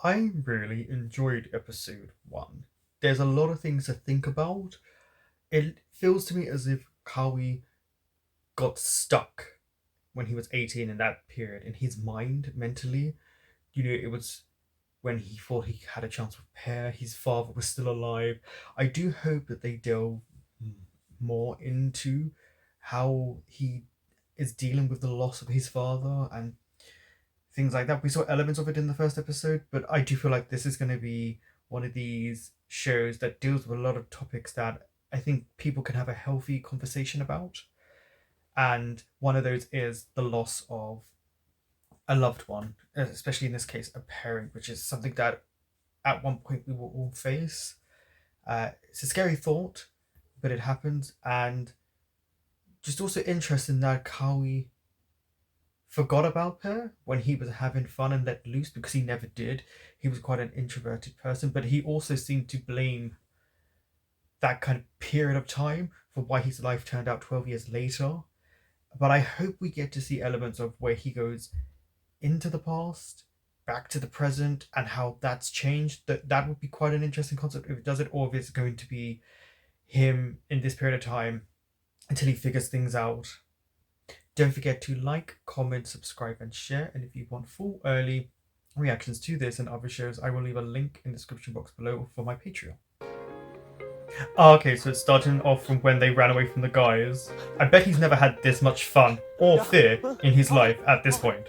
I really enjoyed episode 1. There's a lot of things to think about. It feels to me as if Kawi got stuck when he was 18 in that period, in his mind, mentally. It was when he thought he had a chance with Pear, his father was still alive. I do hope that they delve more into how he is dealing with the loss of his father and things like that. We saw elements of it in the first episode, but I do feel like this is going to be one of these shows that deals with a lot of topics that I think people can have a healthy conversation about. And one of those is the loss of a loved one, especially in this case, a parent, which is something that at one point we will all face. It's a scary thought, but it happens. And just also interesting that Kawi forgot about her when he was having fun and let loose, because he never did. He was quite an introverted person, but he also seemed to blame that kind of period of time for why his life turned out 12 years later. But I hope we get to see elements of where he goes into the past, back to the present, and how that's changed. That would be quite an interesting concept if it does it, or if it's going to be him in this period of time until he figures things out. Don't forget to like, comment, subscribe, and share. And if you want full early reactions to this and other shows, I will leave a link in the description box below for my Patreon. Okay, so it's starting off from when they ran away from the guys. I bet he's never had this much fun or fear in his life at this point.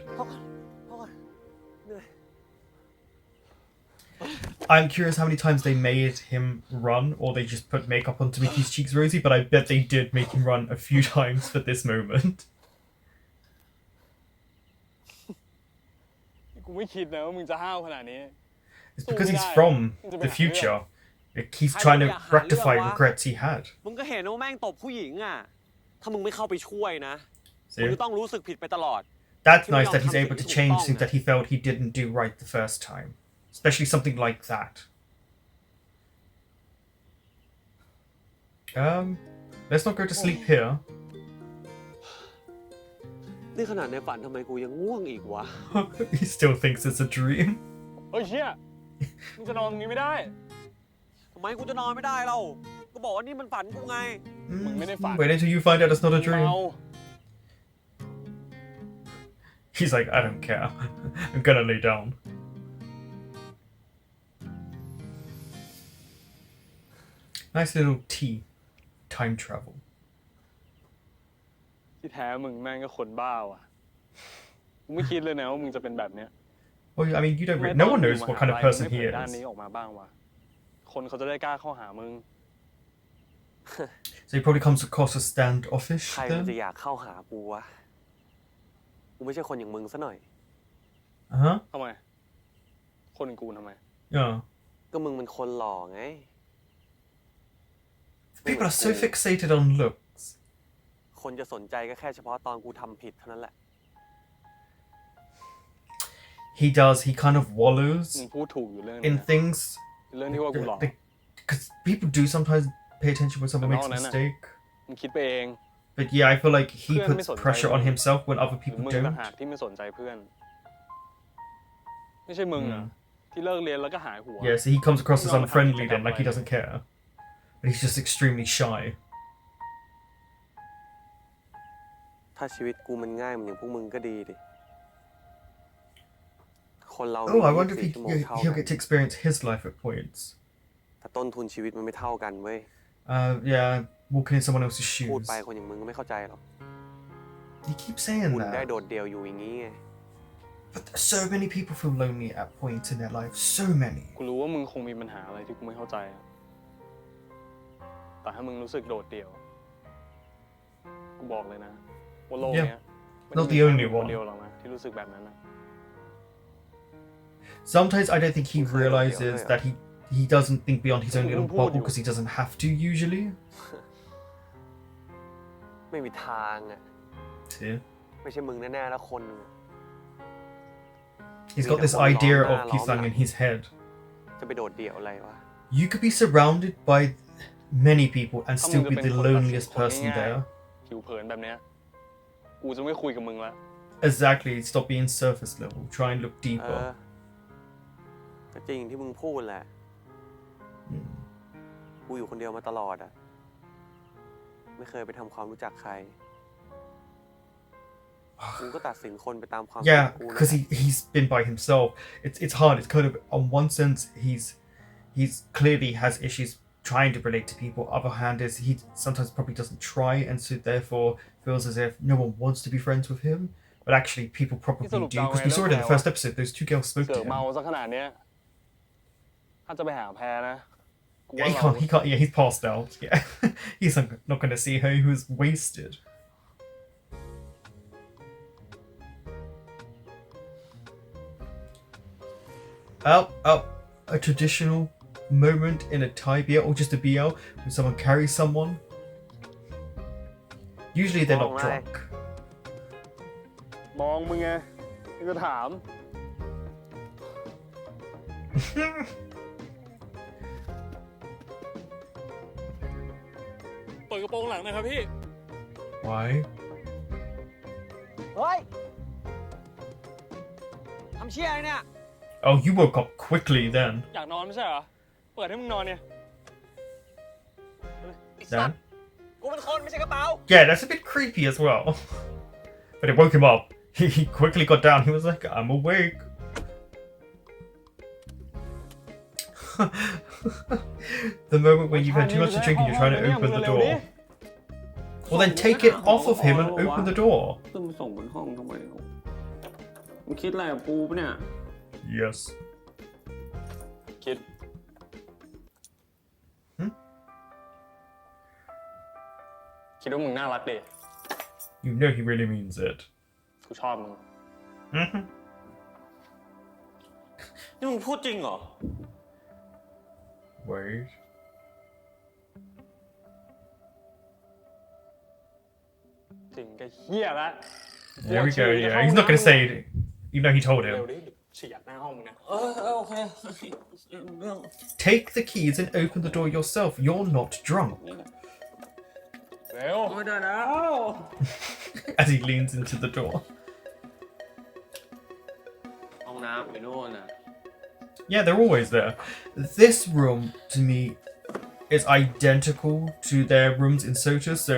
I'm curious how many times they made him run, or they just put makeup on to make his cheeks rosy, but I bet they did make him run a few times for this moment. It's because he's from the future. He's trying to rectify regrets he had. See? That's nice that he's able to change things that he felt he didn't do right the first time. Especially something like that. Let's not go to sleep here. He still thinks it's a dream. Wait until you find out it's not a dream. He's like, I don't care. I'm gonna lay down. Nice little tea. Time travel. Well, I mean, you don't really, no one knows what kind of person he is. So he probably comes across as standoffish then? Uh-huh. Yeah. People are so fixated on looks. He does, he kind of wallows in things. Because people do sometimes pay attention when someone makes a mistake. But yeah, I feel like he puts pressure on himself when other people don't. Yeah, so he comes across as unfriendly then, like he doesn't care. But he's just extremely shy. Oh, I wonder if he'll get to experience his life at points. Yeah, walking in someone else's shoes. You keep saying that. But so many people feel lonely at points in their life. So many. Yeah, not the only one. Sometimes I don't think he realizes that he doesn't think beyond his own little bubble because he doesn't have to usually. See? He's got this idea of Pisang in his head. You could be surrounded by many people and still be the loneliest person there. Exactly, stop being surface level, try and look deeper. ก็จริงที่มึงพูดแหละกูอยู่คนเดียวมาตลอดอะไม่เคยไปทำความรู้จักใครกูก็ตัดสินคนไปตามความ Yeah, because he's been by himself. It's hard. It's kind of, on one sense, he's clearly has issues trying to relate to people. Other hand is he sometimes probably doesn't try, and so therefore feels as if no one wants to be friends with him. But actually, people probably do, because we saw it in the first episode. Those two girls spoke to him. เมาซะขนาดเนี้ยถ้าจะไปหาแพรนะ Yeah, he can't. Yeah, he's passed out. Yeah, he's not going to see her. He was wasted. A traditional moment in a Thai BL or just a BL when someone carries someone. Usually they're not drunk. มองมึงไงจะถาม เปิดกระโปรงหลังหน่อยครับพี่ Why? เฮ้ยทำเชี่ยอะไรเนี่ย Oh, you woke up quickly then. อยากนอนไม่ใช่เหรอ เปิดให้มึงนอนเนี่ย Dan? กูเป็นคนไม่ใช่กระเป๋า Yeah, that's a bit creepy as well. But it woke him up. He quickly got down. He was like, I'm awake. The moment when you've had too much to drink and you're trying to open the door. Well, then take it off of him and open the door. ขึ้นมาส่งบนห้องทำไมมึงคิดอะไรกับกูปะเนี่ย Yes. คิด คิดว่ามึงน่ารักดิ You know he really means it. กูชอบมึง Mm-hmm. นี่มึงพูดจริงเหรอ Wait. จริงก็เฮี้ยละ There we go. Yeah, he's not going to say it. You know he told เร็ว him. ดิเฉียดหน้าห้องมึงนะ โอเค Take the keys and open the door yourself. You're not drunk. เร็ว ไม่ได้แล้ว As he leans into the door. ห้องน้ำอยู่โน่นน่ะ Yeah, they're always there. This room, to me, is identical to their rooms in Sota, so...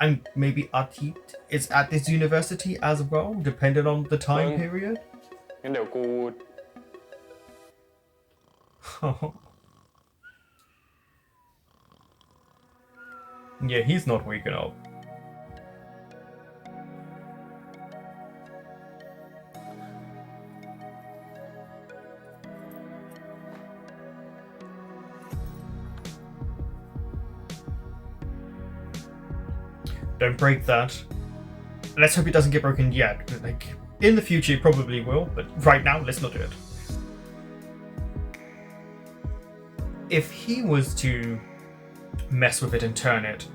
And maybe Atit is at this university as well, depending on the time period. งั้นเดี๋ยวกู Yeah, he's not waking up. Don't break that. Let's hope it doesn't get broken yet. Like, in the future, it probably will, but right now, let's not do it. If he was to mess with it and turn it,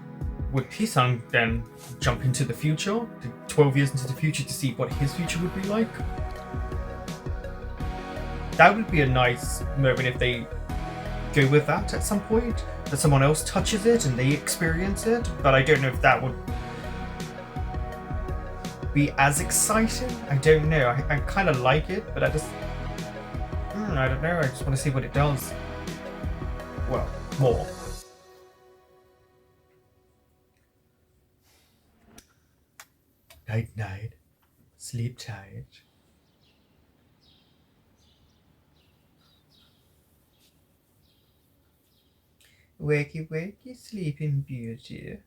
would Pisang then jump into the future, 12 years into the future, to see what his future would be like? That would be a nice moment if they go with that at some point, that someone else touches it and they experience it, but I don't know if that would be as exciting. I don't know. I kind of like it, but I just... I don't know. I just want to see what it does. Well, more. Night night. Sleep tight. Wakey wakey, sleeping beauty.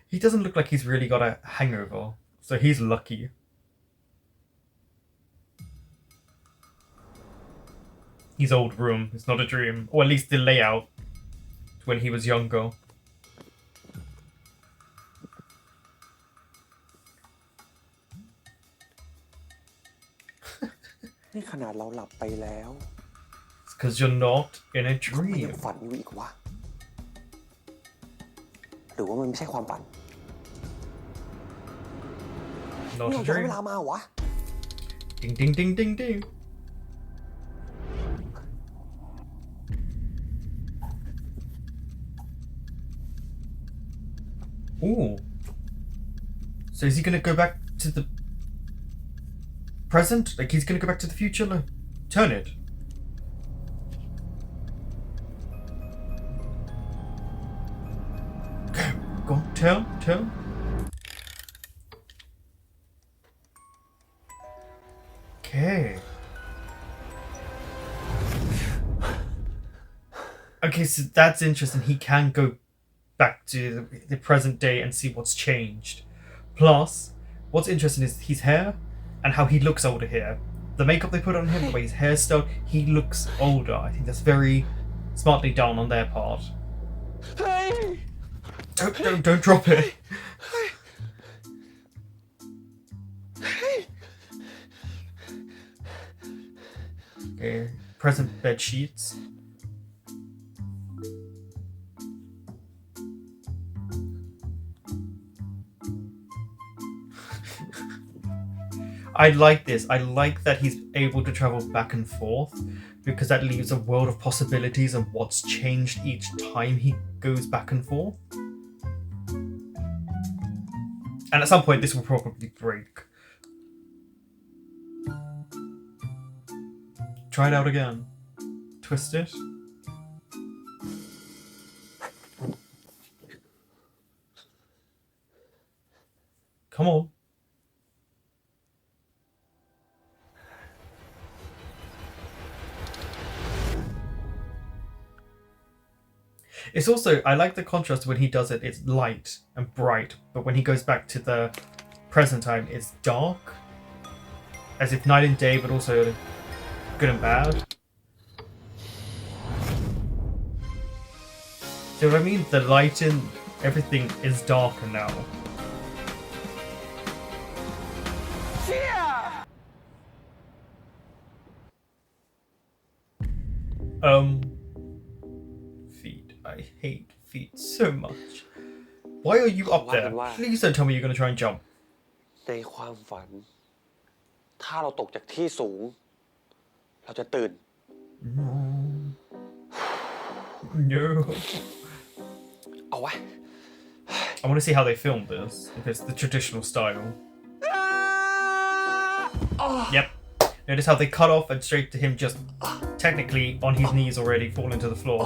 He doesn't look like he's really got a hangover, so he's lucky. His old room, it's not a dream, or at least the layout when he was younger. นี่ขนาดเราหลับไปแล้ว It's because you're not in a มันยั dream. งฝันอยู่อีกวะหรือว่ามันไม่ใช่ความฝัน Not นี่ a เราย้อน dream. เวลามาวะ Ding ding ding ding ding. Ooh. So is he gonna go back to the present? Like he's gonna go back to the future? Like, turn it. Okay, go on, turn. Okay. Okay, so that's interesting. He can go back to the present day and see what's changed. Plus, what's interesting is his hair and how he looks older here. The makeup they put on him, the way his hair's styled, he looks older. I think that's very smartly done on their part. Hey! Don't drop it. Okay, present bed sheets. I like this. I like that he's able to travel back and forth because that leaves a world of possibilities of what's changed each time he goes back and forth. And at some point this will probably break. Try it out again. Twist it. Come on. It's also, I like the contrast when he does it, it's light and bright, but when he goes back to the present time, it's dark. As if night and day, but also good and bad. See what I mean? The light in everything is darker now. Feet. I hate feet so much. Why are you up there? Please don't tell me you're gonna try and jump. ในความฝัน ถ้าเราตกจากที่สูง เราจะตื่น No. เอาไว้ I want to see how they filmed this. If it's the traditional style. Yep. Notice how they cut off and straight to him just technically on his knees already falling to the floor.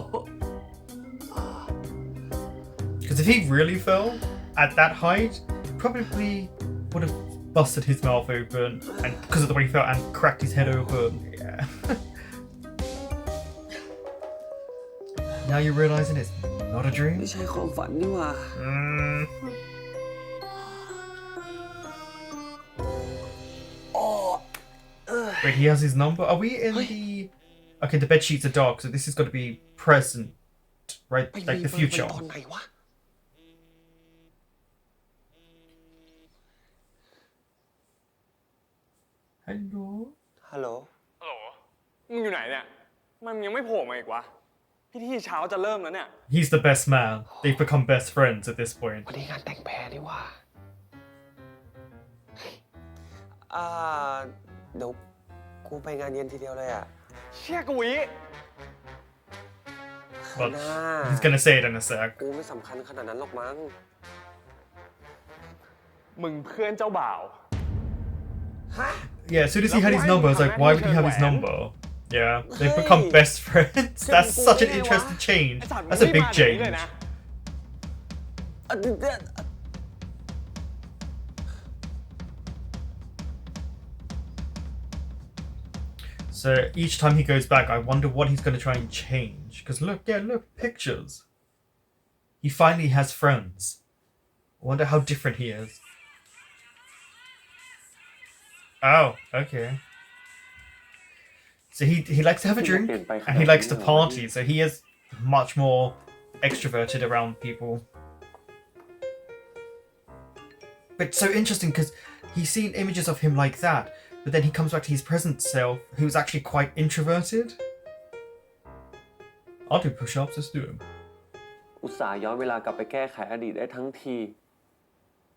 Because if he really fell at that height, probably would have busted his mouth open and because of the way he fell and cracked his head open. Yeah. Now you're realizing it's not a dream? ไม่ใช่ความฝันนี่หว่า Wait, he has his number? Are we in the... Okay, the bed sheets are dark, so this is got to be present, right? Like the future. ตอนไหนวะ Hello? ฮัลโหล ฮัลโหล มึงอยู่ไหนเนี่ยทำไมมึงยังไม่โผล่มาอีกวะ พิธีเช้าจะเริ่มแล้วเนี่ย He's the best man. They've become best friends at this point. วันนี้งานแต่งแพรนี่หว่าเดี๋ยวกูไปงานเย็นทีเดียวเลยอ่ะ เชี่ยกวี But he's gonna say it in a sec. กูไม่สำคัญขนาดนั้นหรอกมั้ง มึงเพื่อนเจ้าบ่าว Yeah, as soon as he had his number, I was like, why would he have his number? Yeah, they've become best friends. That's such an interesting change. That's a big change. So each time he goes back, I wonder what he's going to try and change. Because look, yeah, look, pictures. He finally has friends. I wonder how different he is. Oh, okay. So he likes to have a drink and he likes to party. So he is much more extroverted around people. But it's so interesting because he's seen images of him like that, but then he comes back to his present self, who's actually quite introverted. I'll do push-ups, let's do them. อุตส่าห์ย้อนเวลากลับไปแก้ไขอดีตได้ทั้งที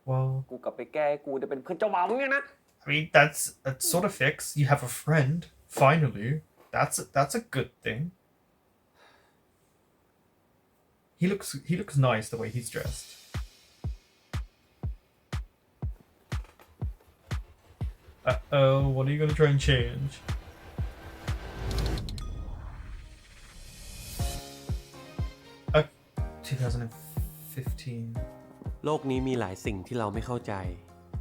Well, กูกลับไปแก้ให้กูได้เป็นเพื่อนเจ้าบ่าวมึงเนี่ยนะ I mean, that's a sort of fix. You have a friend, finally. That's a good thing. He looks nice the way he's dressed. Uh-oh, what are you gonna try and change? Uh, 2015. โลกนี้มีหลายสิ่งที่เราไม่เข้าใจ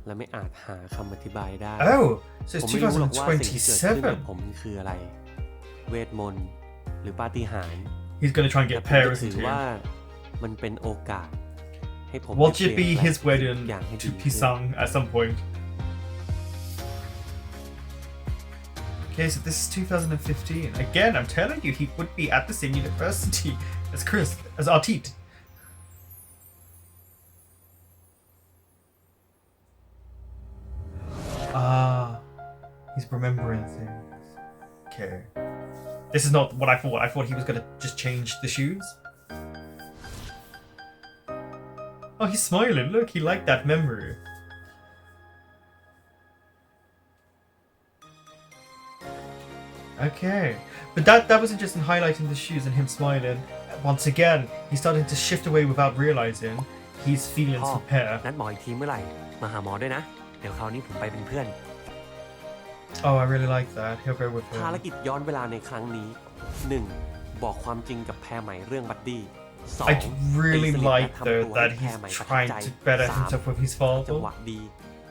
และไม่อาจหาคำอธิบายได้ Oh, so ผม it's ไม่รู้หรอกว่าสิ่งที่เกิดขึ้นกับ 2027. ผมคืออะไร เวทมนต์หรือปาฏิหาริย์ He's gonna try and แต่ get ผมจะ Paris ถือ into ว่า him. มันเป็นโอกาสให้ผม Watch ได้ it เปลี่ย be นแปลง his ทุก wedding อย่างให้ to ดีขึ้น Pisang at some point. Okay, so this is 2015. Again, I'm telling you, he would be at the same university as Chris, as Artit. Ah, he's remembering things. Okay. This is not what I thought. I thought he was gonna just change the shoes. Oh, he's smiling. Look, he liked that memory. Okay. But that wasn't just in highlighting the shoes and him smiling. Once again, he's starting to shift away without realizing he's feelings พ่อ for Pear. นัดหมออีกทีเมื่อไหร่มาหาหมอด้วยนะ เดี๋ยวคราวนี้ผมไปเป็นเพื่อน Oh, I really like that. He'll go with ภาร him. กิจย้อนเวลาในครั้งนี้ 1. บอกความจริงกับแพรใหม่เรื่องบัดดี้ I 2. really ตีสนิท like และทำ though ตัว that ให้แพร he's ใหม่ประทับ trying ใจ to better 3. himself with his จัง father. หวะดี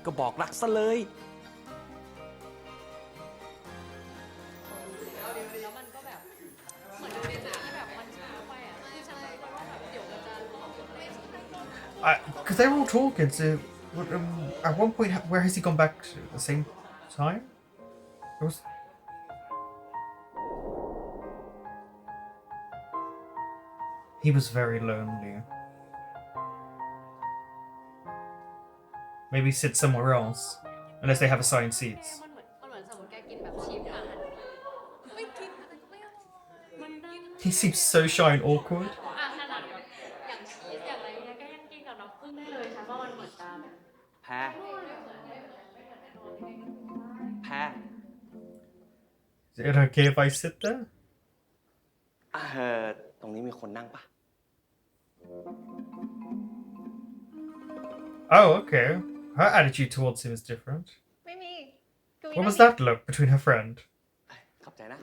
ก็บอกรักซะเลย แล้วมันก็แบบเหมือนเป็นหนังที่แบบมันช้าไปอ่ะคือฉันเลยว่าแบบเดี๋ยวมันจะไม่ Because they were all talking, so at one point, where has he gone back to? The same time? It was. He was very lonely. Maybe sit somewhere else, unless they have assigned seats. มันเหมือนสมมติแกกินแบบชีสอาหารไม่กินอะไรก็ไม่เอามันนั่ง He seems so shy and awkward. ขนาดแบบอย่างชีสอย่างอะไรเงี้ยก็ยังกินกับน้ำผึ้งได้เลยฉันว่ามันเหมือนกัน แพรแพร Is it okay if I sit there? ตรงนี้มีคนนั่งปะ Oh, okay. Her attitude towards him is different. ไม่มี What was that look between her friend? ขอบใจนะ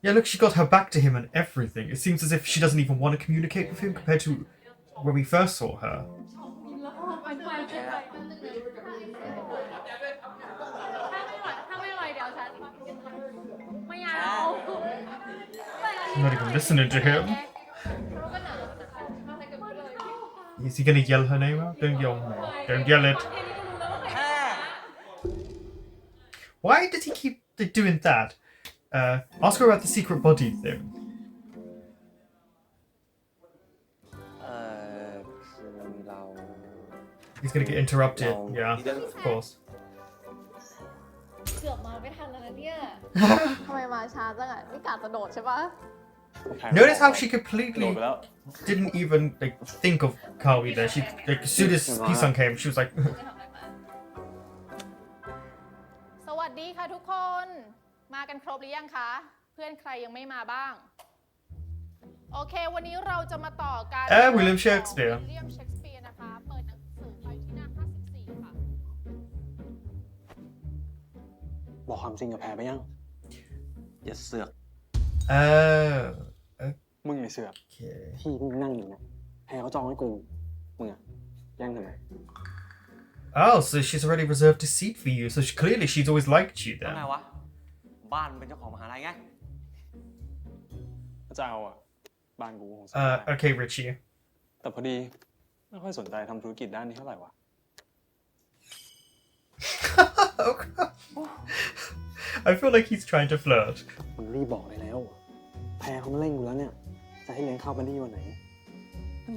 Yeah, look, she got her back to him and everything. It seems as if she doesn't even want to communicate with him compared to when we first saw her. ถ้าไม่อร่อยเดี๋ยวฉันไม่เอา I'm not even listening to him. Is he gonna yell her name out? Don't yell me. Don't yell it. Why did he keep doing that? Ask her about the secret body thing. คือเรา He's gonna get interrupted. No. Yeah, of course. เกือบมาไม่ทันแล้วนะเนี่ย ทำไมมาช้าจังอ่ะนี่กาดกระโดดใช่ปะ Notice how she completely didn't even like think of Kawi there. She like as soon as Pisang came, she was like, สวัสดีค่ะทุกคน มากันครบหรือยังคะ เพื่อนใครยังไม่มาบ้าง โอเค วันนี้เราจะมาต่อกัน William Shakespeare วิลเลียมเชคสเปียร์นะคะ เปิดหนังสือไปที่หน้า 54 ค่ะ บอกความจริงกับแพรไปยัง อย่าเสือก oh, มึงไอ้เสือก okay. ที่มึงนั่งอยู่เนี่ยแพรเขาจองให้กู มึงอะแย่งทำไม Oh, so she's already reserved a seat for you. So clearly she's always liked you ทำไง then. วะ บ้านเป็นเจ้าของมหาลัยไง จะเอาอ่ะ บ้านกูคงสบาย Okay, Richie. แต่พอดีไม่ค่อยสนใจทำธุรกิจด้านนี้เท่าไหร่วะ I feel like he's trying to flirt. มึงรีบบอกเลยแล้ว แพรเขามาเร่งกูแล้วเนี่ย จะให้เลี้ยงข้าวบันดี้วันไหน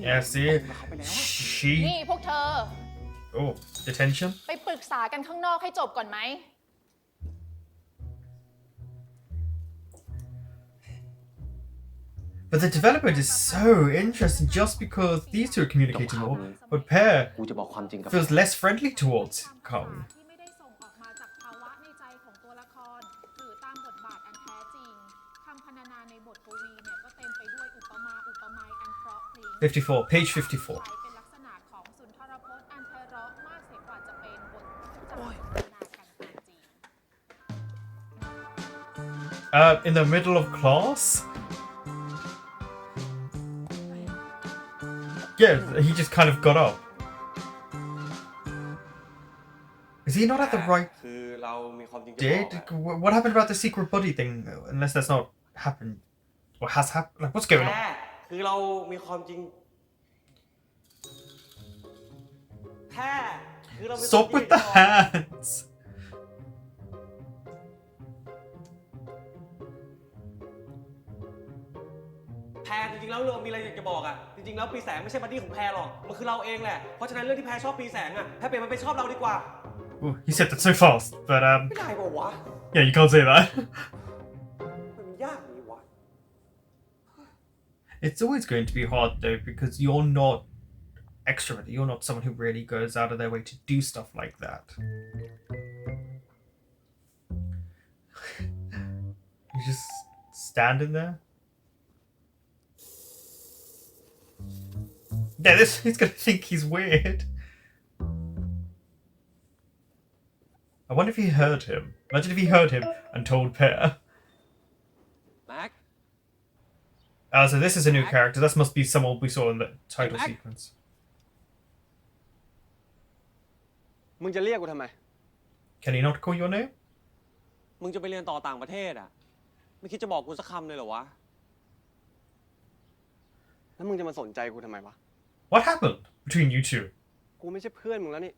Yeah, see? เขาไปแล้ว นี่ She. พวกเธอ Oh, detention? ไปปรึกษากันข้างนอกให้จบก่อนไหม But the development is so interesting just because these two are communicating more, but Pear กูจะบอกความจริงกับ feels less friendly towards Kawi. ที่ไม่ได้ส่งออกมาจากภาวะในใจของตัวละคร หรือตามบทบาทอันแท้จริงคำพรรณนาในบทกวีเนี่ยก็เต็มไปด้วยอุปมาอุปไมยอันเพราะพริ้ง 54, page 54. เป็นลักษณะของ In the middle of class? Yeah, he just kind of got up. Is he not at the right คือเรามีความจริงจะบ did? อกอะ What happened about the secret body thing? Unless that's not happened. Or has happened? Like, what's going แค่ on? คือเรามีความจริงแค่คือเรามีความ Stop จริง with จะ the บอก hands! แพรจริงๆแล้วเรามีอะไรอยากจะบอกอะจริงๆแล้วปีแสงไม่ใช่บัดดี้ของแพรหรอกมันคือเราเองแหละเพราะฉะนั้นเรื่องที่แพรชอบปีแสงอะแพรเปลี่ยนมันเป็นชอบเราดีกว่า Ooh, he said that so fast, but ไม่ได้ป่าววะ yeah, you can't say that. มันยากนี่วะ It's always going to be hard though, because you're not extroverted. You're not someone who really goes out of their way to do stuff like that. You're just standing there. Yeah, he's gonna think he's weird. I wonder if he heard him. Imagine if he heard him and told Pear. แม็ก So this is a new character. That must be someone we saw in the title Mac? sequence. มึงจะเรียกกูทำไม Can he not call your name? มึงจะไปเรียนต่อต่างประเทศอะไม่คิดจะบอกกูสักคำเลยเหรอวะแล้วมึงจะมาสนใจกูทำไมวะ What happened between you two? กูไม่ใช่เพื่อนมึงแล้วนี่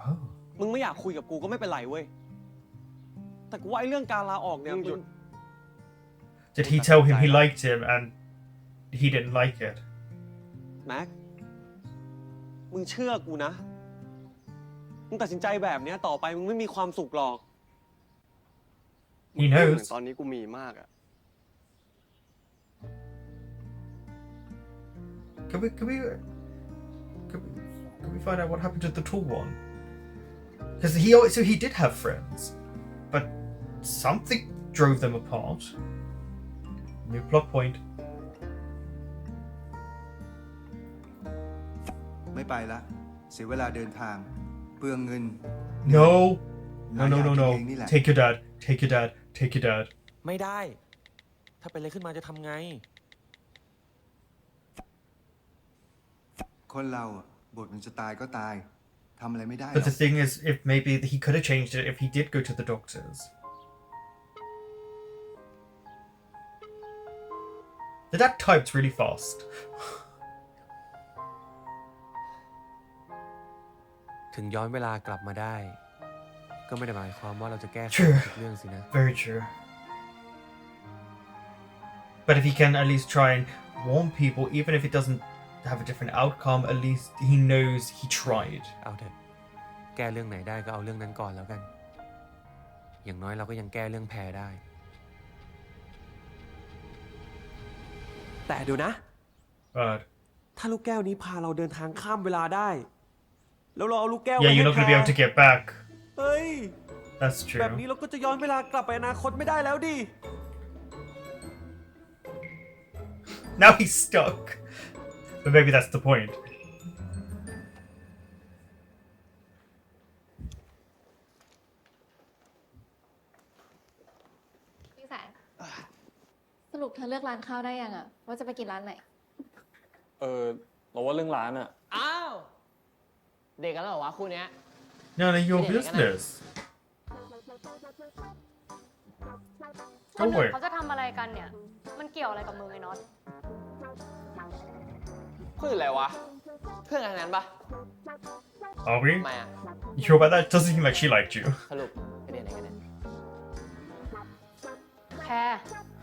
Oh. มึงไม่อยากคุยกับกูก็ไม่เป็นไรเว้ยแต่กูว่าไอ้เรื่องการลาออกเนี่ยมึงหยุด Did he tell him he liked him and he didn't like it? แม็กมึงเชื่อกูนะมึงตัดสินใจแบบเนี้ยต่อไปมึงไม่มีความสุขหรอก He knows. ตอนนี้กูมีมากอะ Can we find out what happened to the tall one? Because he did have friends, but something drove them apart. New plot point. ไม่ไปละเสียเวลาเดินทางเปลืองเงิน No. Nah, No. yeah, king ni lah. Take your dad. Take your dad. Take your dad. ไม่ได้ ถ้าเป็นอะไรขึ้นมาจะทำไง คนเราอะบทมันจะตายก็ตายทำอะไรไม่ได้หร But อก the thing is, if maybe he could have changed it if he did go to the doctors. The dad typed really fast. ถึงย้อนเวลากลับมาได้ ก็ไม่ได้หมายความว่าเราจะแก้ไข True. ทุกเรื่องสินะ Very true. But if he can at least try and warn people, even if it doesn't have a different outcome, at least he knows he tried. เอาเถอะแก้เรื่องไหนได้ก็เอาเรื่องนั้นก่อนแล้วกัน อย่างน้อยเราก็ยังแก้เรื่องแพรได้ แต่เดี๋ยวนะ But ถ้าลูกแก้วนี้พาเราเดินทางข้ามเวลาได้ แล้วเราเอาลูกแก้ว yeah, you're not gonna be able to get back. เฮ้ย That's แบบ true. นี้เราก็จะย้อนเวลากลับไปอนาคตไม่ได้แล้วดิ Now he's stuck. But maybe that's the point. พี่แสงสรุปเธอเลือกร้านข้าวได้ยังอะว่าจะไปกินร้านไหน เราว่าเรื่องร้านอะ อ้าว เด็กกันแล้วเหรอวะคู่เนี้ย None of your Yeah, business. คนอื่น away. เขาจะทำอะไรกันเนี่ย มันเกี่ยวอะไรกับมึงไอ้น็อต คู่อื่นอะไรวะ เพื่อนกันทั้งนั้นปะ Are we? ทำไมอ่ะ You sure about that? Doesn't seem like she liked you. สรุปไปเรียนไหนกันเนี่ย แพร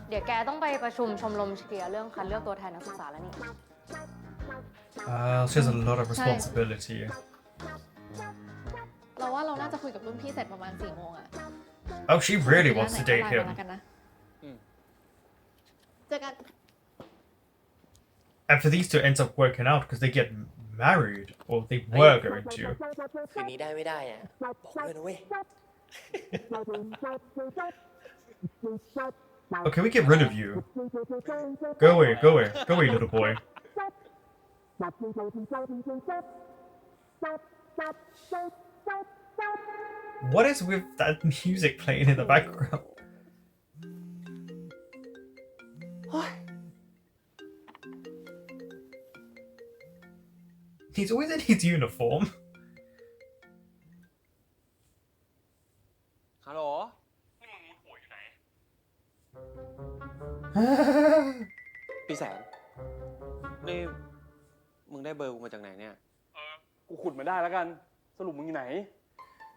เดี๋ยวแกต้องไปประชุมชมรมเชียร์เรื่องคัดเลือกตัวแทนนักศึกษาแล้วนี่ She has a lot of responsibility. เราว่าเราน่าจะคุยกับรุ่นพี่เสร็จประมาณ4 โมงอะ Oh, she really ร้าน wants ไหน to ก็ date ไลน์ him. มาแล้วกันนะเจอกัน And for these two, it ends up working out because they get married, or they were going to. คืนนี้ได้ไม่ได้อ่ะ บอกด้วยนะเว้ย Oh, can we get rid of you? Go away, go away, go away, little boy. What is with that music playing in the background? He's always in his uniform. ฮัลโหล พี่แสง นี่มึงได้เบอร์กูมาจากไหนเนี่ย กูขุดมาได้แล้วกัน สรุปมึงอยู่ไหน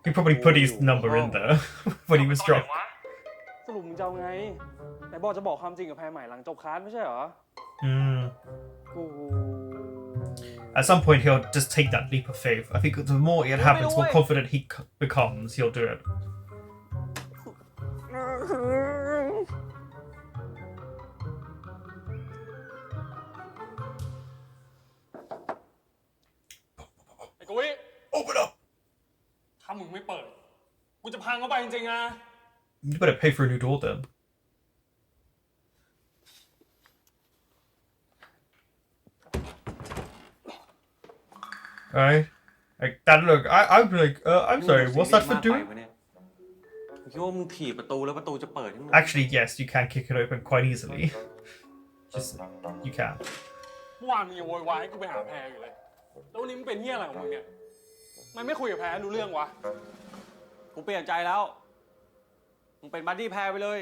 He probably put his number in there when he was drunk. สรุปมึงจะเอาไงไหนบอกจะบอกความจริงกับแพรใหม่หลังจบคลาสไม่ใช่เหรอ กู At some point, he'll just take that leap of faith. I think the more it happens, more confident he becomes, he'll do it. ไอ้กุ้ย Open up! ถ้ามึงไม่เปิด กูจะพังเข้าไปจริงๆนะ You better pay for a new door then. Alright. Like that look, I'd be like, I'm sorry, what's that for doing? คิดว่ามึงถีบประตูแล้วประตูจะเปิดให้มึง Actually, yes, you can kick it open quite easily. Just, you can. เมื่อวานมึงยังโวยวายให้กูไปหาแพรอยู่เลย แล้ววันนี้มึงเป็นเหี้ยอะไรของมึงเนี่ย มันไม่คุยกับแพรรู้เรื่องวะ กูเปลี่ยนใจแล้ว มึงเป็นบัดดี้แพรไปเลย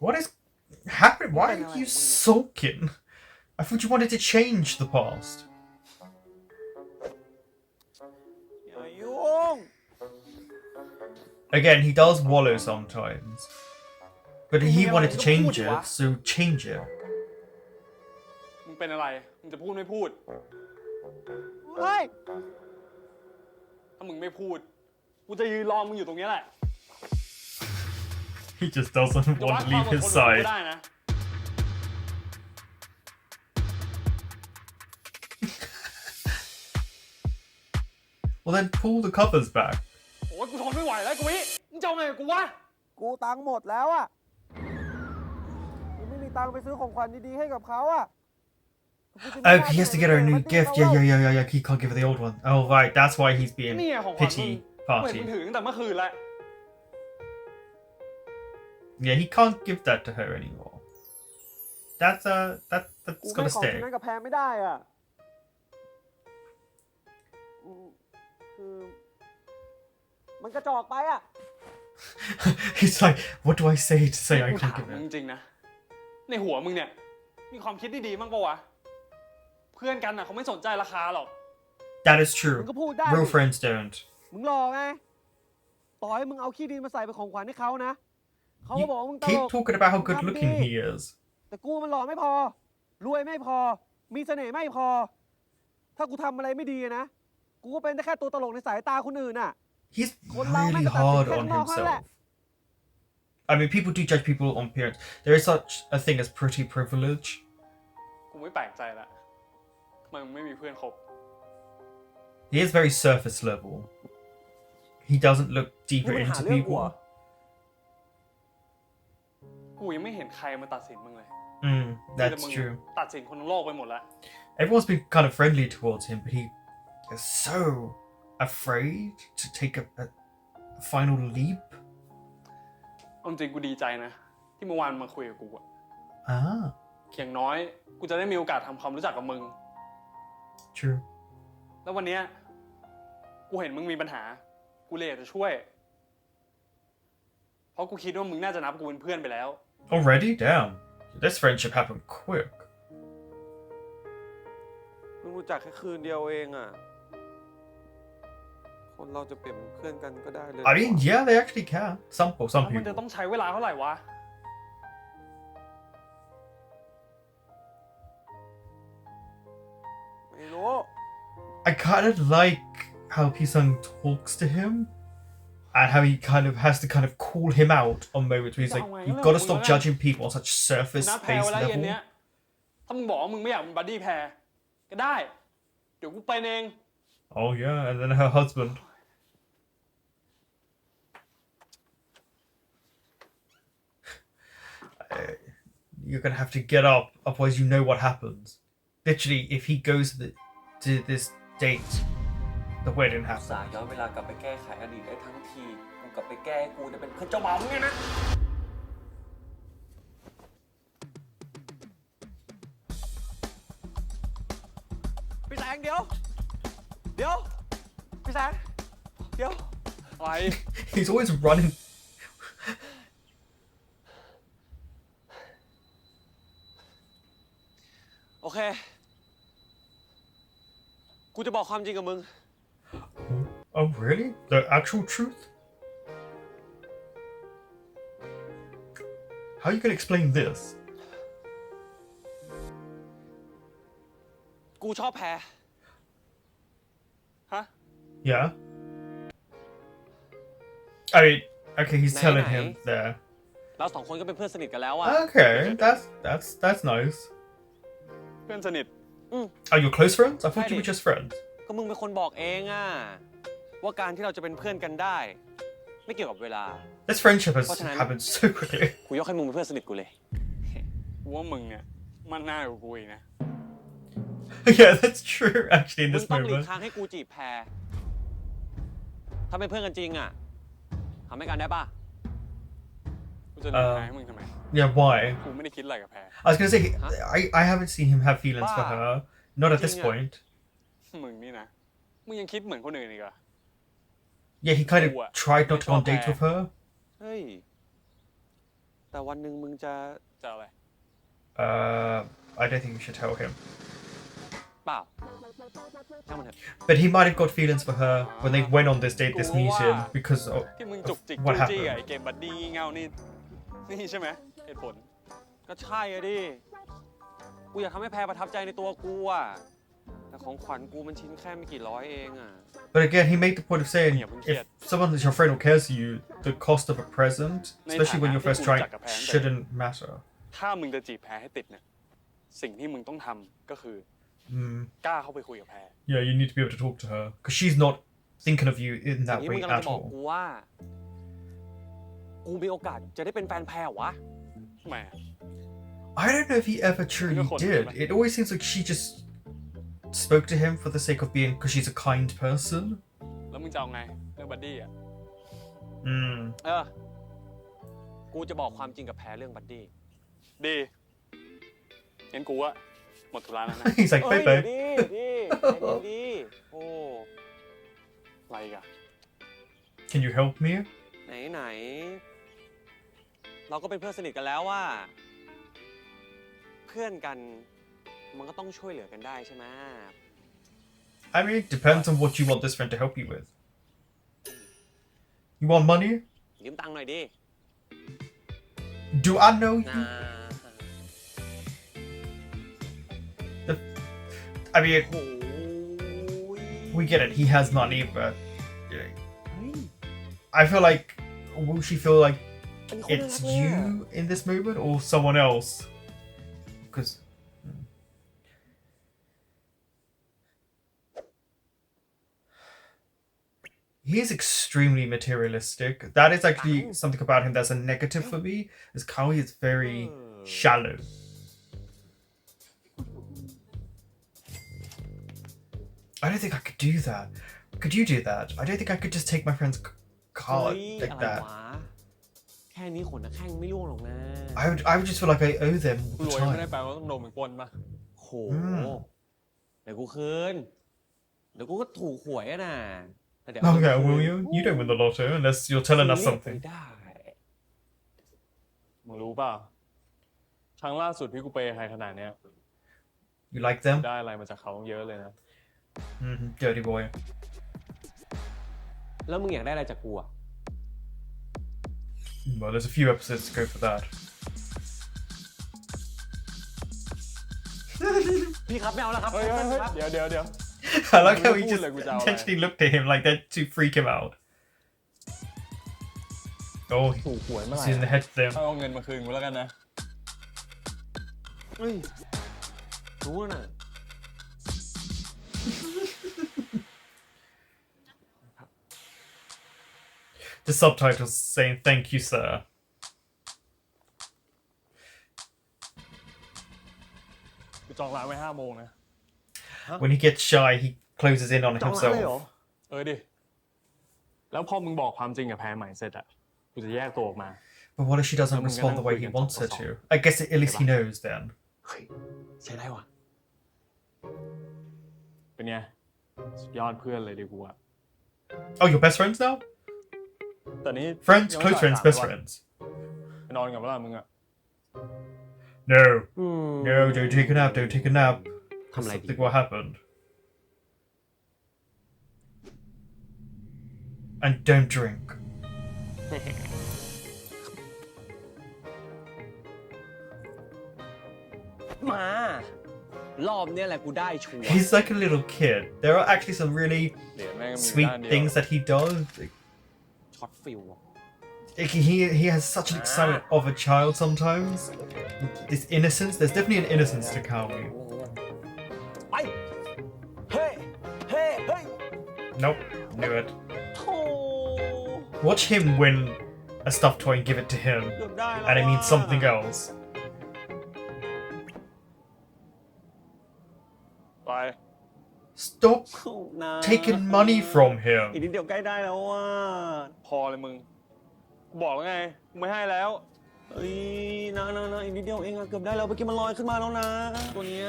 What is happening? Why are you sulking? I thought you wanted to change the past. อย่ายุ่ง Again, he does wallow sometimes. But he wanted to change it, so change it. มึงเป็นอะไร มึงจะพูดไม่พูด เฮ้ย ถ้ามึงไม่พูด กูจะยืนรอมึงอยู่ตรงนี้แหละ He just doesn't จะวั want ด to ความ leave อด his ทนของกู side. ได้นะ Well, then pull the covers back. โอ้ยกูทนไม่ไหวแล้วกูวิมึงจะเอาไงกับกูวะ กูตังค์หมดแล้วอ่ะ กูไม่มีตังค์ไปซื้อของขวัญดีๆให้กับเขาอ่ะ Oh, he has to get her a new gift. Yeah. He can't give her the old one. Oh, right. That's why he's being นี่ไงของขวัญมึง pity กูเห็นมึง party. ถือตั้งแต่เมื่อคืนแล้ว Yeah, he can't give that to her anymore. That's กู gonna ให้ของ stay. ชิ้นนั้นกับแพรไม่ได้อ่ะคือ มันกระจอกไปอ่ะ He's like, what do I say to say I กู can't ถาม give มึง it? จริงๆนะ ในหัวมึงเนี่ย มีความคิดดีๆมั้างปะวะ เพื่อนกันน่ะเขาไม่สนใจราคาหรอก That is มึ true. งก็พูดได้ Real friends don't. มึงหล่อไง ต่อให้มึงเอาขี้ดินมาใส่เป็นของขวัญให้เขานะ เขาก็ You บอกว่ามึงตล keep ก talking about how good ทำดี looking he is. แต่กูมันหล่อไม่พอ รวยไม่พอ มีเสน่ห์ไม่พอ ถ้ากูทำอะไรไม่ดีนะ กูก็เป็นได้แค่ตัวตลกในสายตาคนอื่นน่ะ He's คนเราแม่ง really ก็ตัดสิน hard แค่ on นอกนั่นแหละ himself. I mean, people do judge people on appearance. There is such a thing as pretty privilege. กูไม่แปลกใจละทำไมมึงไม่มีเพื่อนคบ He is very surface level. He doesn't look มึ deeper งไปหา into เรื่องกู people. เหรอ กูยังไม่เห็นใครมาตัดสินมึงเลย แต่ That's มึง true. ตัดสินคนทั้งโลกไปหมดแล้ว Everyone's been kind of friendly towards him, but he is so afraid to take a final leap. เอาจริงกูดีใจนะ ที่เมื่อวานมาคุยกับกูอะ Ah, อย่างน้อย กูจะได้มีโอกาสทำความรู้จักกับมึง true. แล้ววันเนี้ยกูเห็นมึงมีปัญหา กูเลยอยากจะช่วย เพราะกูคิดว่ามึงน่าจะนับกูเป็นเพื่อนไปแล้ว Already? Damn. This friendship happened quick. มึงรู้จักแค่คืนเดียวเองอ่ะ คนเราจะเปลี่ยนเป็นเพื่อนกันก็ได้เลย I mean, yeah, they actually can. Some แล้วมันจะ people. ต้องใช้เวลาเท่าไหร่วะ ไม่รู้ I kind of like how Pisang talks to him, and how he kind of has to kind of call him out on moments where he's like, "You've got to stop judging people on such กู surface นัดแพร based ไว้แล้วเย็น level." เนี้ย ถ้ามึงบอกว่ามึงไม่อยากเป็นบัดดี้แพรก็ได้ เดี๋ยวกูไปเอง Oh yeah, and then her husband. You're gonna have to get up, otherwise you know what happens. Literally, if he goes to this date, the wedding อุต happens. ส่าห์ย้อนเวลากลับไปแก้ไขอดีตได้ทั้งที กูกลับไปแก้ให้กูจะเป็นเพื่อนเจ้าบ่าวมึงไงนะ พี่ งเดี๋ยวพี่แสงเดี๋ยว อะไร He's always running. โอเค กูจะบอกความจริงกับมึง Oh, really? The actual truth? How are you gonna explain this? กูชอบแพร ฮะ Yeah. I mean, okay, he's telling him there. เราสองคนก็เป็นเพื่อนสนิทกันแล้วอะ Okay, that's nice. เพื่อนสนิท Are you close friends? I thought you were just friends. ก็มึงเป็นคนบอกเองอะว่าการที่เราจะเป็นเพื่อนกันได้ ไม่เกี่ยวกับเวลา This friendship has happened so quickly. กูยกให้มึงเป็นเพื่อนสนิทกูเลย กูว่ามึงเนี่ยมันน่ากว่ากูอีกนะ Yeah, that's true. Actually, in มึง this ต้องหลีก moment. ทางให้กูจีบแพรถ้าเป็นเพื่อนกันจริงอะทำให้กันได้ปะ กูจะหลีกทางให้มึงทำไม Yeah, why? กูไม่ได้คิดอะไรกับแพร I was gonna say, I haven't seen him have feelings for her. Not at this point. มึงนี่นะ มึงยังคิดเหมือนคนอื่นอีกเหรอ Yeah, he kind of tried not to go on dates with her. เฮ้ย แต่วันหนึ่งมึงจะ จะอะไร I don't think you should tell him. เปล่าช่างมันเถอะ But he might have got feelings for her when they went on this date, this meeting, because of ที่มึงจุกจิก what จู้จี้ happened. กับไอ้เกมบัดดี้งี่เง่านี่ นี่ใช่ไหมเหตุผล ก็ใช่อะดิ กูอยากทำให้แพรประทับใจในตัวกูอะแต่ของขวัญกูมันชิ้นแค่ไม่กี่ร้อยเองอะ But again, he made the point of saying, Yeah, if someone is your friend or cares for you, the cost of a present, especially when you're first trying, shouldn't matter. ถ้ามึงจะจีบแพรให้ติดเนี่ย สิ่งที่มึงต้องทำก็คือ Mm. กล้าเข้าไปคุยกับแพร Yeah, you need to be able to talk to her, because she's not thinking of you in สิ่ง that ที่มึ way งกำลัง at จะบอก all. กูว่า กูมีโอกาสจะได้เป็นแฟนแพรวะ ทำไมอะ I don't know if he ever truly did. It always seems like she just spoke to him for the sake of being, because she's a kind person. แล้วมึงจะเอาไงเรื่องบัดดี้อ่ะ Mm. กูจะบอกความจริงกับแพรเรื่องบัดดี้ ดีงั้นกูอะหมดธุระแล้วนะ He's like, เฮ้ย bye เดี๋ยว bye. ดิใจเย็นดิโอ้ อะไรอีกัน Can you help me? ไหนเราก็เป็นเพื่อนสนิทกันแล้วว่า เพื่อนกันมันก็ต้องช่วยเหลือกันได้ใช่ไหม I mean, it depends on what you want this friend to help you with. You want money? ยืมตังค์หน่อยดิ Do I know นะ you? I mean, โอ้ย we get it. He has money, but I feel like, will she feel like อันนี้คนน่ารั it's กเลยอะ you in this moment or someone else? Because he's extremely materialistic. That is actually something about him that's a negative for me. Is Kawi is very shallow. I don't think I could do that. Could you do that? I don't think I could just take my friend's car เฮ้ย like อะไร that. วะ แค่นี้ขนนะแข้งไม่ร่วงหรอกนะ I would just feel like I owe them กู all ร the วยไม่ได้ time. แปลว่าต้องโดนเหมือนปล้นปะ โห เดี๋ยวกูคืน เดี๋ยวกูก็ถูกหวยอะนะแต่เดี๋ยว Okay, will you? You don't win the lotto unless you're telling us ไม่ something. ได้ มึงรู้เปล่าครั้งล่าสุดที่กูเปย์ใครขนาดเนี้ย You like them? ได้อะไรมาจากเขาเยอะเลยนะ Dirty boy. แล้วมึงอยากได้อะไรจากกูอะ Well, there's a few episodes to go for that. พี่ครับไม่เอาแล้วครับ เฮ้ย ครับ เดี๋ยว I like how he Who just like without intentionally looked at him like that to freak him out. Oh, ถูกหวยเมื่อไหร่ he's using the head them. เอาเงินมาคืนกูแล้วกันนะ เฮ้ยรู้แล้วนะ The subtitles saying "Thank you, sir." กูจองร้านไว้5 โมงนะ When he gets shy, he closes in on จองร้านเลยเหรอ himself. ดิ แล้วพอมึงบอกความจริงกับแพรใหม่เสร็จอะกูจะแยกตัวออกมา But what if she doesn't Well, respond the way he we're wants her gonna to? I guess at least he knows then. เฮ้ยใช้ได้ว่ะ ไป เป็นไงสุดยอดเพื่อนเลยดิกูอะ Oh, you're best friends now? แต่นี้ Friends, ยังไม่ close friends, บ่าย best สามเลยว่ะ friends. ไปนอนกับเวลามึงอะ No. No, don't take a nap, don't take a nap. ทำอะไรดี Something will happen. And don't drink. มารอบเนี้ยแหละกูได้ชัวร์ He's like a little kid. There are actually some really เดี๋ยวแม่งมี sweet ด้านเดียว things that he does. ช็อตฟิลอะ Like, he has such an excitement of a child sometimes. This innocence. There's definitely an innocence to Kawi. ไป เฮ้เฮ้เฮ้ย Nope. Knew it. โธ่ Watch him win a stuffed toy and give it to him. เกือบได้แล้ว And it means something else. ไป Stop นะ taking money from อีก him. นิดเดียวใกล้ได้แล้วว่ะ พอเลยมึงกูบอกแล้วไงกูไม่ให้แล้ว เอ้ยนะอีกนิดเดียวเองอะเกือบได้แล้วเมื่อกี้มันลอยขึ้นมาแล้วนะ ตัวเนี้ย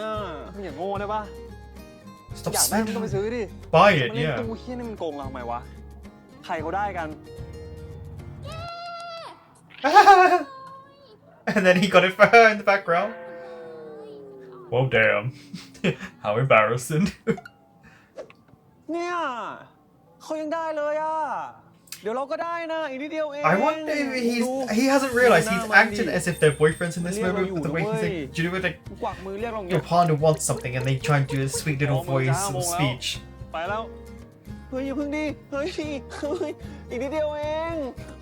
มึงอย่างโง่ได้ปะ Stop อยากได้มึงก็ไป spending. ซื้อดิ Buy มา it, เล่น yeah. ตู้เฮี้ยนี่มันโกงเราทำไมวะ ใครเขาได้กัน And then he got it for her in the background. Well, damn. How embarrassing. เนี่ยเขายังได้เลยอะเดี๋ยวเราก็ได้นะอีกนิดเดียวเอง I wonder if ดู he hasn't realized he's Nah, acting man. as if they're boyfriends in this Live moment you, with the way he's way. like, do you know what, like, กวักมือเรียกเราอย่างเงี้ your ย partner wants something and they try and do a sweet little Oh, voice oh, and oh. speech. ไปแล้ว เฮ้ยอย่าเพิ่งดิเฮ้ยอีกนิดเดียวเอง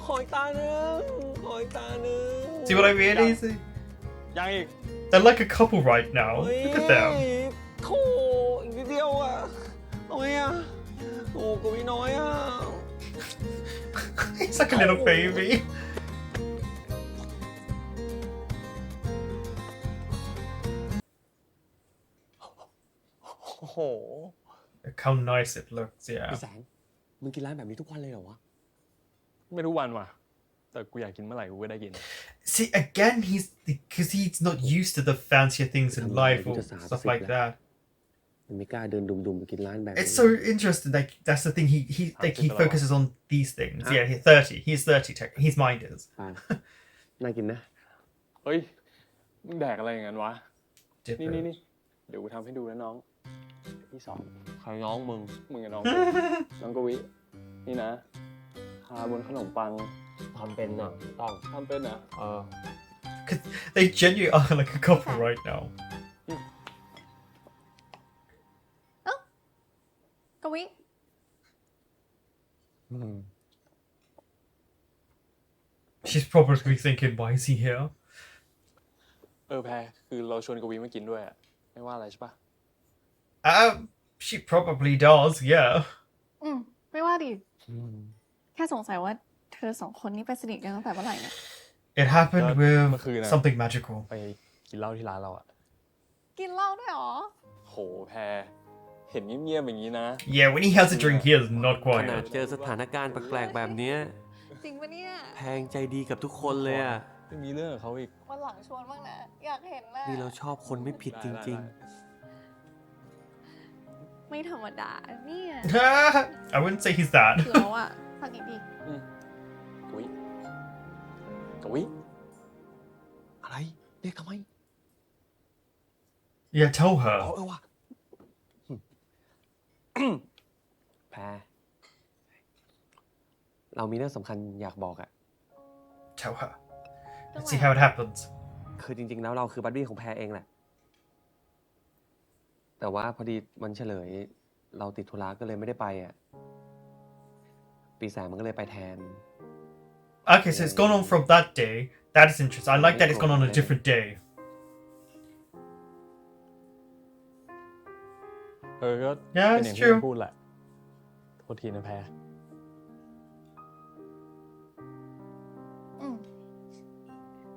ขออีกตาหนึ่งขออีกตาหนึ่ง See what I mean? He's, ยังอีก they're like a couple right now. เฮ้ย Look at them. โธ่อีกนิดเดียวอะเอาไงอะโอ้กวีน้อยอะ He's like a little baby. โอ้โห Look how nice it looks, พี่ yeah. แสงมึงกินร้านแบบนี้ทุกวันเลยเหรอวะ ไม่ทุกวันว่ะ แต่กูอยากกินเมื่อไหร่กูก็ได้กิน See, again, because he's not used to the fancier things in life or stuff like that. มันไม่กล้าเดินดุมๆไปกินร้านแบบ It's so interesting. Like that's the thing. He focuses on these things. Huh? Yeah, he's 30. He's 30. His mind is. น่ากินนะ เฮ้ย มึงแดกอะไรอย่างนั้นวะ นี่ Dipper. เดี๋ยวกูทำให้ดูนะน้องที่สอง ใครน้องมึง มึงกับน้องกู น้องกวิ นี่นะทาบนขนมปัง ทำเป็นอ่ะต้อง ทำเป็นอ่ะ Because they genuinely are like a couple right now. กวิ She's probably thinking, why is he here? แพรคือเราชวนกวิมากินด้วยอ่ะ ไม่ว่าอะไรใช่ปะ She probably does. Yeah. ไม่ว่าดิ แค่สงสัยว่าเธอสองคนนี้ไปสนิทกันตั้งแต่เมื่อไหร่เนี่ย It happened That- with Makuna. something magical. ไปกินเหล้าที่ร้านเราอ่ะ กินเหล้าด้วยเหรอ โหแพรเห็นเงียบๆอย่างนี้นะ Yeah, when he has a drink, he is not ขนาด quiet. เจอสถานการณ์แปลกๆแบบเนี้ย จริงปะเนี่ย แพงใจดีกับทุกคนเลยอ่ะ ไม่มีเรื่องกับเขาอีก วันหลังชวนบ้างนะ อยากเห็นนะ นี่เราชอบคนไม่ผิดจริง ไม่ธรรมดาเนี่ย I wouldn't say he's that. เราอะฟังอีกดี กวิกวิ อะไรเรียกทำไม Yeah, tell her. ว่ะแพรเรามีเรื่องสำคัญอยากบอกอะ Tell her. Let's see how it happens. คือจริงๆแล้วเราคือบัดดี้ของแพรเองแหละ แต่ว่าพอดีวันเฉลย เราติดธุระก็เลยไม่ได้ไปอะปีแสงมันก็เลยไปแทน Okay, so it's gone on from that day. That is interesting. I like that it's gone on a different day. ก็ Yeah, เป็นอ it's ย่างที่มึ true. งพูดแหละ โทษทีนะแพร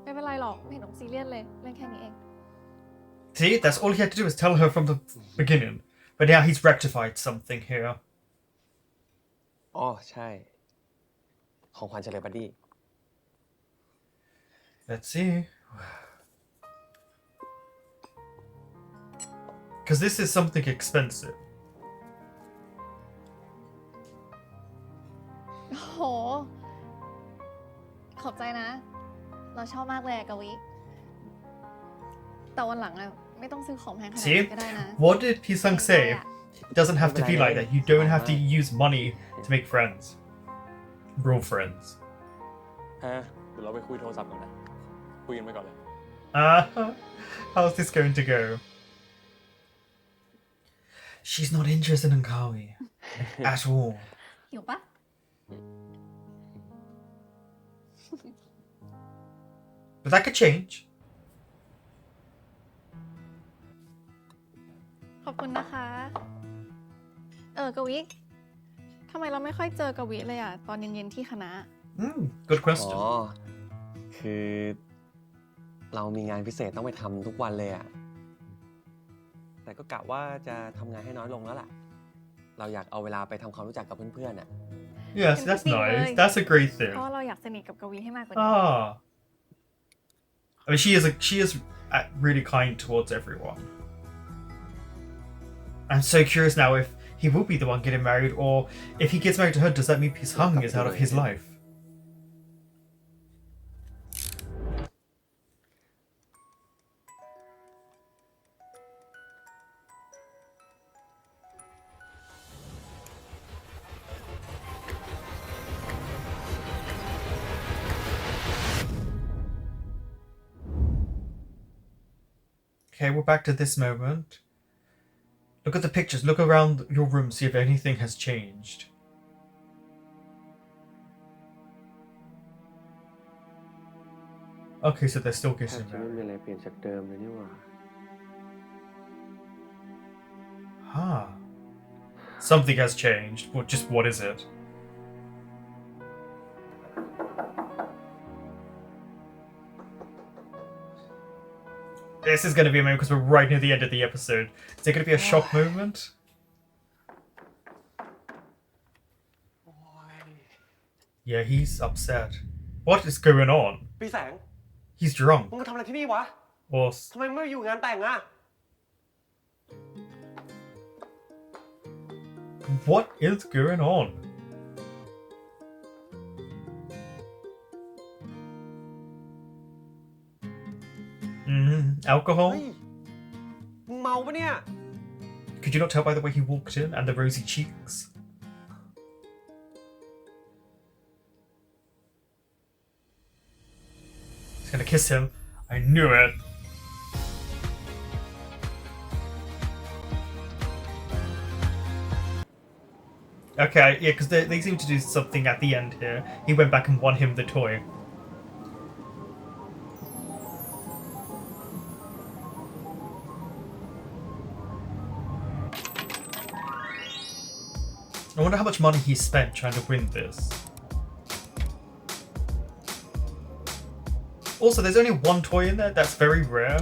ไม่เป็นไรหรอกไม่เห็นต้องซีเรียสเลยเรื่องแค่นี้เอง See, that's all he had to do was tell her from the beginning. But now he's rectified something here. อ๋อใช่ ของขวัญเฉลยบัดดี้ Let's see. Because this is something expensive. โห ขอบใจนะ เราชอบมากเลยอะกวิแต่วันหลังอะไม่ต้องซื้อของแพงขนาด See? นี้ก็ได้นะ What did Pisang say? It doesn't have to be like that. You don't have to use money to make friends. Real friends. แพรเดี๋ยวเราไปคุยโทรศัพท์กันนะ คุยกันไปก่อนเลย How's this going to go? She's not interested in Kawi at all. หิวปะ But that could change. ขอบคุณนะคะ กวิทำไมเราไม่ค่อยเจอกวิเลยอะตอนเย็นๆที่คณะ Good อ๋อ question. คือเรามีงานพิเศษต้องไปทำทุกวันเลยอะแต่ก็กะว่าจะทำงานให้น้อยลงแล้วล่ะ เราอยากเอาเวลาไปทำความรู้จักกับเพื่อนๆอะ Yes, that's nice. That's a great เพ thing. ราะว่าเราอยากสนิทกับกวิให้มากกว่านี้ Ah. I mean, she is really kind towards everyone. I'm so curious now if he will be the one getting married, or if he gets married to her, does that mean Pisang is out of his life? Okay, we're back to this moment. Look at the pictures. Look around your room, see if anything has changed. Okay, so they're still แทบ getting จะไม่ married. มีอะไรเปลี่ยนจากเดิมเลยนี่หว่า Huh. Something has changed. Just what is it? This is going to be a moment because we're right near the end of the episode. Is there going to be a shock moment? Yeah, he's upset. What is going on? ปีแสง He's drunk. มึงมาทำอะไรที่นี่วะ Or ทำไมมึงไม่อยู่งานแต่งอะ what is going on? Alcohol? เฮ้ย มึงเมาปะเนี่ย Could you not tell by the way he walked in and the rosy cheeks? He's gonna kiss him. I knew it. Okay, yeah, because they seem to do something at the end here. He went back and won him the toy. I wonder how much money he spent trying to win this. Also, there's only one toy in there. That's very rare.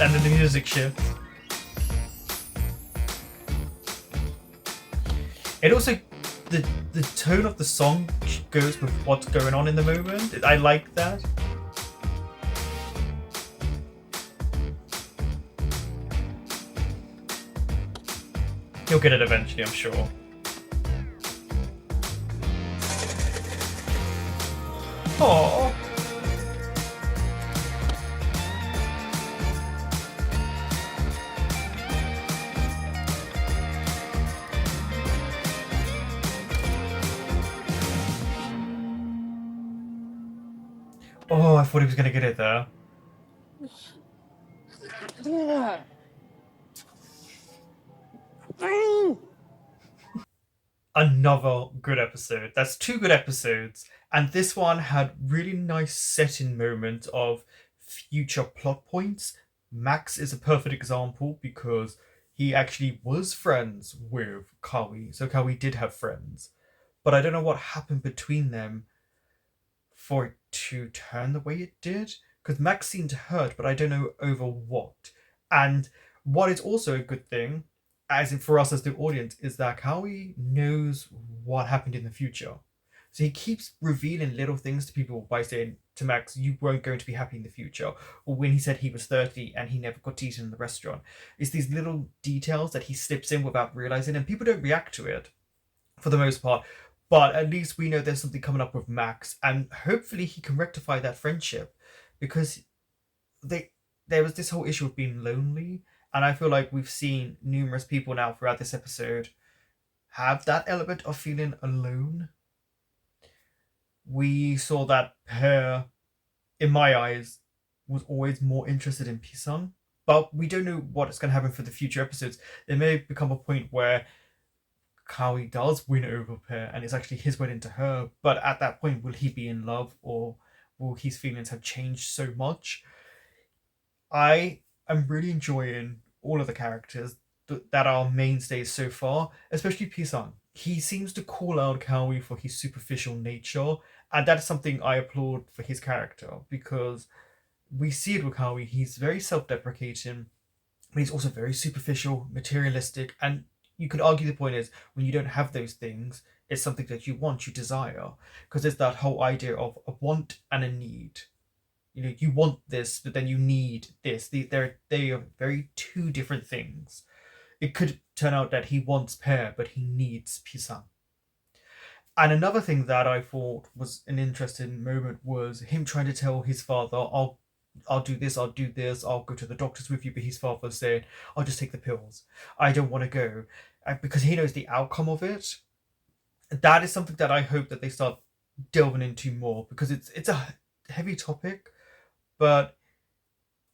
And then the music shifts. It also, the tone of the song goes with what's going on in the moment. I like that. He'll get it eventually, I'm sure. Aww. Oh, I thought he was gonna get it there. Another good episode. That's two good episodes. And this one had really nice setting moments of future plot points. Max is a perfect example because he actually was friends with Kawi. So Kawi did have friends. But I don't know what happened between them for it to turn the way it did. Because Max seemed hurt, but I don't know over what. And what is also a good thing, as in for us as the audience, is that Kawi knows what happened in the future. So he keeps revealing little things to people by saying to Max, you weren't going to be happy in the future. Or when he said he was 30 and he never got to eat in the restaurant. It's these little details that he slips in without realizing, and people don't react to it for the most part. But at least we know there's something coming up with Max, and hopefully he can rectify that friendship, because there was this whole issue of being lonely, and I feel like we've seen numerous people now throughout this episode have that element of feeling alone. We saw that Per, in my eyes, was always more interested in Pisang, but we don't know what is going to happen for the future episodes. There may become a point where Kawi does win over Per and it's actually his wedding to her, but at that point, will he be in love, or will his feelings have changed so much? I am really enjoying all of the characters that are mainstays so far, especially Pisang. He seems to call out Kawi for his superficial nature, and that is something I applaud for his character, because we see it with Kawi. He's very self-deprecating, but he's also very superficial, materialistic, and you could argue the point is, when you don't have those things, it's something that you want, you desire, because there's that whole idea of a want and a need. You know, you want this, but then you need this. They are very two different things. It could turn out that he wants Per, but he needs Pisang. And another thing that I thought was an interesting moment was him trying to tell his father, I'll do this, I'll do this, I'll go to the doctors with you, but his father saying, I'll just take the pills. I don't want to go. Because he knows the outcome of it. That is something that I hope that they start delving into more, because it's a heavy topic, but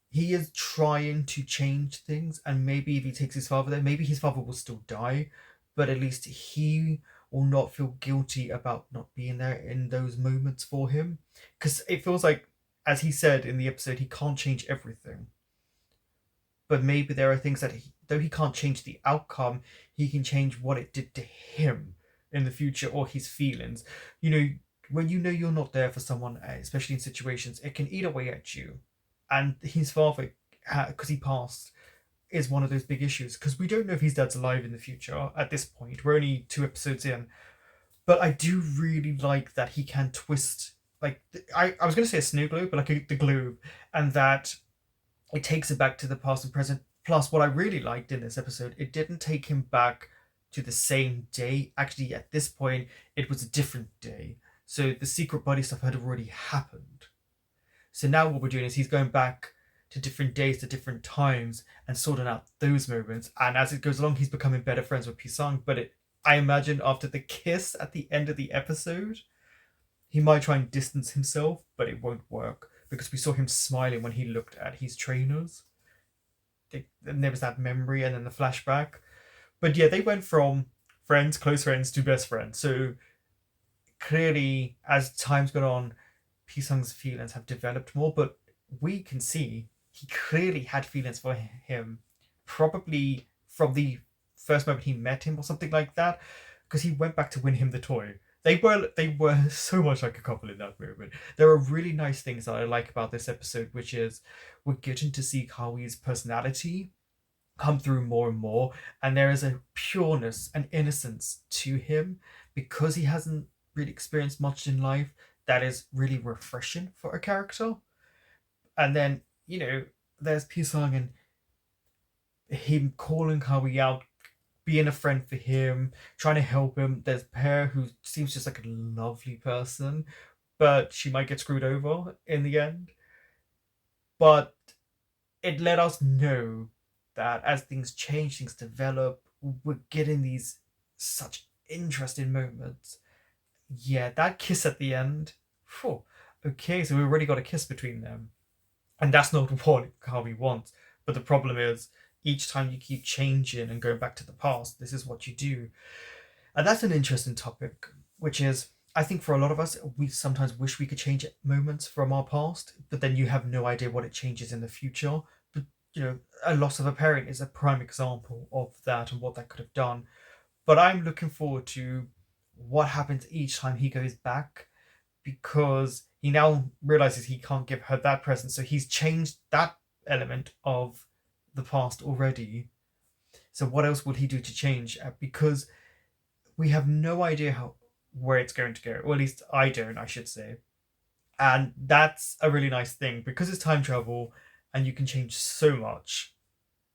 he is trying to change things, and maybe if he takes his father there, maybe his father will still die, but at least he will not feel guilty about not being there in those moments for him. Because it feels like, as he said in the episode, he can't change everything. But maybe there are things that, though he can't change the outcome, he can change what it did to him in the future, or his feelings. You know, when you know you're not there for someone, especially in situations, it can eat away at you. And his father, because he passed, is one of those big issues, because we don't know if his dad's alive in the future at this point. We're only 2 episodes in. But I do really like that he can twist, like, I was going to say a snow globe, but like the globe, and that it takes it back to the past and present. Plus, what I really liked in this episode, it didn't take him back to the same day. Actually, at this point, it was a different day. So the secret buddy stuff had already happened. So now what we're doing is he's going back to different days, to different times, and sorting out those moments. And as it goes along, he's becoming better friends with Pisang. But I imagine after the kiss at the end of the episode, he might try and distance himself, but it won't work, because we saw him smiling when he looked at his trainers. And there was that memory and then the flashback. But yeah, they went from friends, close friends, to best friends. So clearly, as time's gone on, Pisang's feelings have developed more, but we can see he clearly had feelings for him, probably from the first moment he met him or something like that, because he went back to win him the toy. They were so much like a couple in that moment. There are really nice things that I like about this episode, which is we're getting to see Kawi's personality come through more and more, and there is a pureness and innocence to him, because he hasn't really experienced much in life. That is really refreshing for a character. And then, you know, there's Pisang and him calling Kawi out, being a friend for him, trying to help him. There's Per, who seems just like a lovely person, but she might get screwed over in the end. But it let us know that as things change, things develop, we're getting these such interesting moments. Yeah, that kiss at the end. Whew. Okay, so we've already got a kiss between them. And that's not what Kawi wants. But the problem is, each time you keep changing and going back to the past, this is what you do. And that's an interesting topic, which is, I think for a lot of us, we sometimes wish we could change moments from our past, but then you have no idea what it changes in the future. But, you know, a loss of a parent is a prime example of that and what that could have done. But I'm looking forward to what happens each time he goes back, because he now realizes he can't give her that present, so he's changed that element of the past already. So what else would he do to change? Because we have no idea where it's going to go, or at least I don't, I should say. And that's a really nice thing because it's time travel and you can change so much.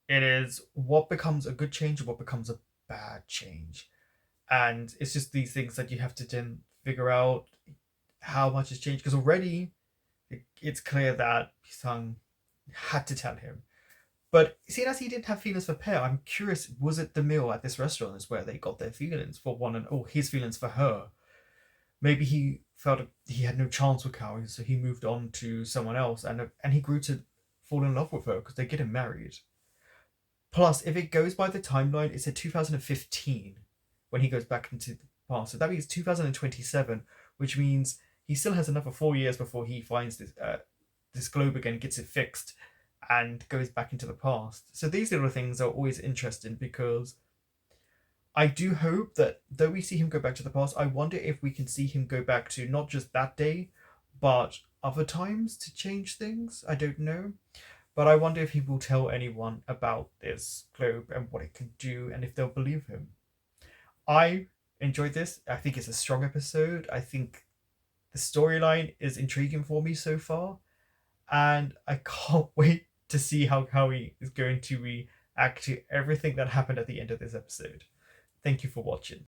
It is what becomes a good change and what becomes a bad change. And it's just these things that you have to then figure out how much has changed, because already it's clear that Pisang had to tell him. But seeing as he didn't have feelings for Pear, I'm curious, was it the meal at this restaurant is where they got their feelings for one and his feelings for her? Maybe he felt he had no chance with Cowie, so he moved on to someone else, and he grew to fall in love with her because they're getting married. Plus, if it goes by the timeline, it's at 2015 when he goes back into the past. So that means 2027, which means he still has another 4 years before he finds this globe again, gets it fixed, and goes back into the past. So these little things are always interesting because I do hope that though we see him go back to the past, I wonder if we can see him go back to not just that day, but other times to change things. I don't know. But I wonder if he will tell anyone about this globe and what it can do and if they'll believe him. I enjoyed this. I think it's a strong episode. I think the storyline is intriguing for me so far. And I can't wait to see how Howie is going to react to everything that happened at the end of this episode. Thank you for watching.